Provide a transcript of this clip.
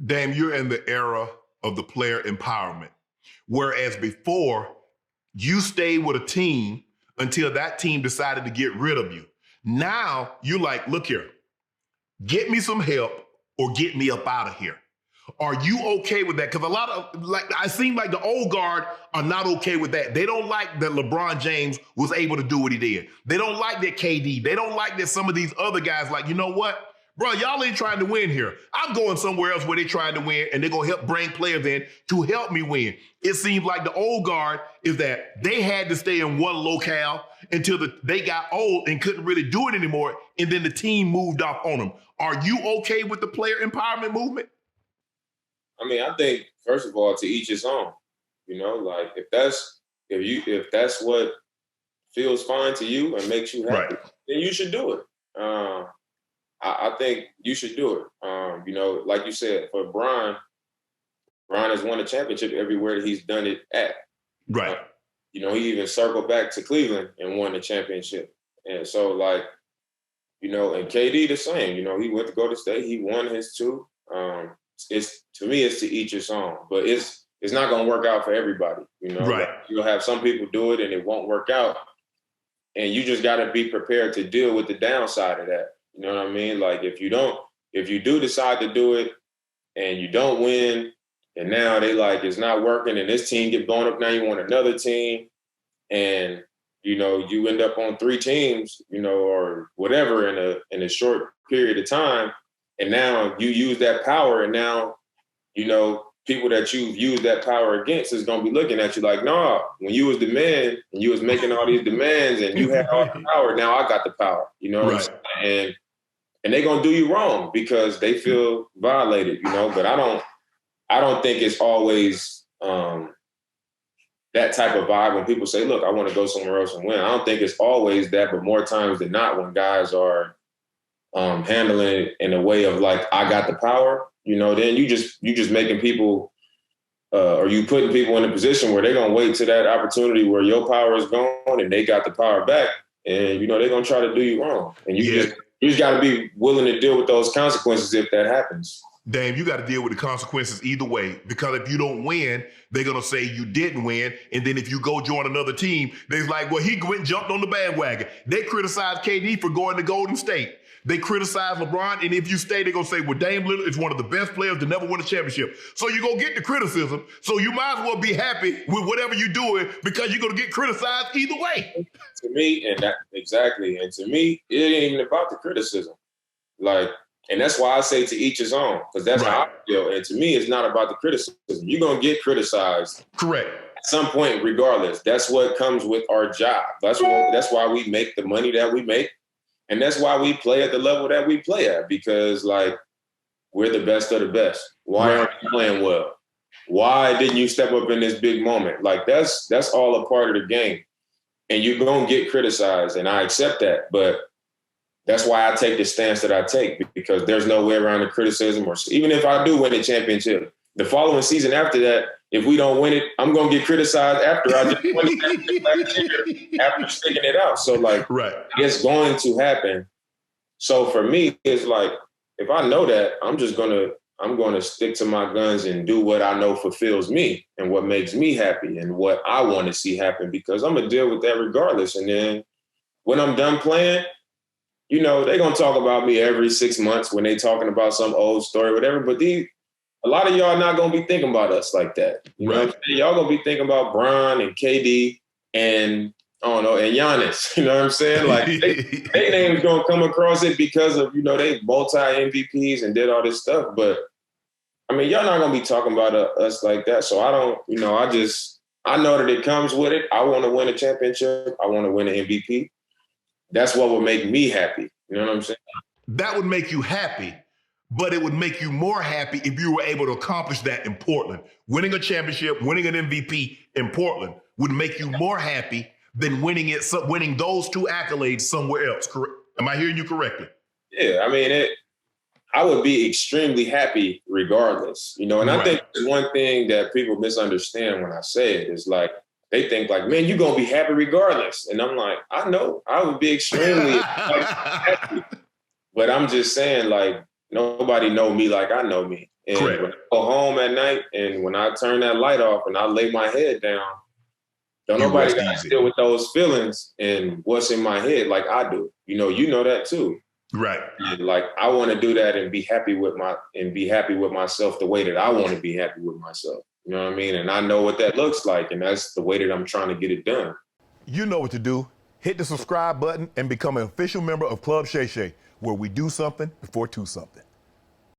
Damn, you're in the era of the player empowerment. Whereas before, you stayed with a team until that team decided to get rid of you. Now you're like, look here, get me some help or get me up out of here. Are you okay with that? Because a lot of, I seem like the old guard are not okay with that. They don't like that LeBron James was able to do what he did. They don't like that KD. They don't like that some of these other guys, like, you know what? Bro, y'all ain't trying to win here. I'm going somewhere else where they're trying to win, and they're going to help bring players in to help me win. It seems like the old guard is that they had to stay in one locale until they got old and couldn't really do it anymore, and then the team moved off on them. Are you okay with the player empowerment movement? I mean, I think, first of all, to each his own. You know, like if that's what feels fine to you and makes you happy, then you should do it. I think you should do it. You know, like you said, for Bron has won a championship everywhere that he's done it at. Right. You know, he even circled back to Cleveland and won the championship. And so, like, you know, and KD the same. You know, he went to Golden State. He won his two. It's to me, it's to each its own. But it's not going to work out for everybody. You know, right. Like, you'll have some people do it and it won't work out. And you just got to be prepared to deal with the downside of that. You know what I mean? Like if you do decide to do it and you don't win, and now they like it's not working, and this team get blown up. Now you want another team, and you know you end up on 3 teams, you know, or whatever in a short period of time, and now you use that power, and now you know people that you've used that power against is gonna be looking at you like, nah, when you was the man and you was making all these demands and you had all the power, now I got the power, you know, right. And they're gonna do you wrong because they feel violated, you know. But I don't think it's always that type of vibe when people say, look, I want to go somewhere else and win. I don't think it's always that, but more times than not, when guys are handling it in a way of like, I got the power, you know, then you just making people or you putting people in a position where they're gonna wait to that opportunity where your power is gone and they got the power back, and you know they're gonna try to do you wrong, and you just got to be willing to deal with those consequences if that happens. Dame, you got to deal with the consequences either way, because if you don't win, they're going to say you didn't win. And then if you go join another team, they're like, well, he went and jumped on the bandwagon. They criticize KD for going to Golden State. They criticize LeBron, and if you stay, they're going to say, well, Dame Lillard is one of the best players to never win a championship. So you're going to get the criticism, so you might as well be happy with whatever you're doing because you're going to get criticized either way. To me, and to me, it ain't even about the criticism. Like, and that's why I say to each his own, because that's how I feel. And to me, it's not about the criticism. You're going to get criticized. Correct. At some point, regardless. That's what comes with our job. That's why we make the money that we make. And that's why we play at the level that we play at, because like we're the best of the best. Why aren't you playing well? Why didn't you step up in this big moment? Like that's all a part of the game. And you're going to get criticized, and I accept that. But that's why I take the stance that I take, because there's no way around the criticism. Or even if I do win a championship, the following season after that, if we don't win it, I'm going to get criticized after I just won the championship last year after sticking it out. So, like, it's going to happen. So for me, it's like, if I know that, I'm going to stick to my guns and do what I know fulfills me and what makes me happy and what I want to see happen, because I'm going to deal with that regardless. And then when I'm done playing, you know, they're going to talk about me every 6 months when they talking about some old story, whatever. But a lot of y'all not going to be thinking about us like that. You know what I'm saying? Y'all going to be thinking about Bron and KD and, I don't know, and Giannis. You know what I'm saying? Like, they names going to come across it because of, you know, they multi-MVPs and did all this stuff. But, I mean, y'all not going to be talking about us like that. So I don't, you know, I know that it comes with it. I want to win a championship. I want to win an MVP. That's what would make me happy. You know what I'm saying? That would make you happy. But it would make you more happy if you were able to accomplish that in Portland. Winning a championship, winning an MVP in Portland would make you more happy than winning those 2 accolades somewhere else. Correct? Am I hearing you correctly? Yeah, I mean, I would be extremely happy regardless. You know, and I think one thing that people misunderstand when I say it is like, they think like, man, you're going to be happy regardless. And I'm like, I know, I would be extremely happy. But I'm just saying, like, nobody know me like I know me. And Correct. when I go home at night and when I turn that light off and I lay my head down, don't You nobody rest got to easy. deal with those feelings and what's in my head like I do. You know that too. Right. And like I want to do that and be happy with myself the way that I want to be happy with myself. You know what I mean? And I know what that looks like, and that's the way that I'm trying to get it done. You know what to do. Hit the subscribe button and become an official member of Club Shay Shay, where we do something before two something.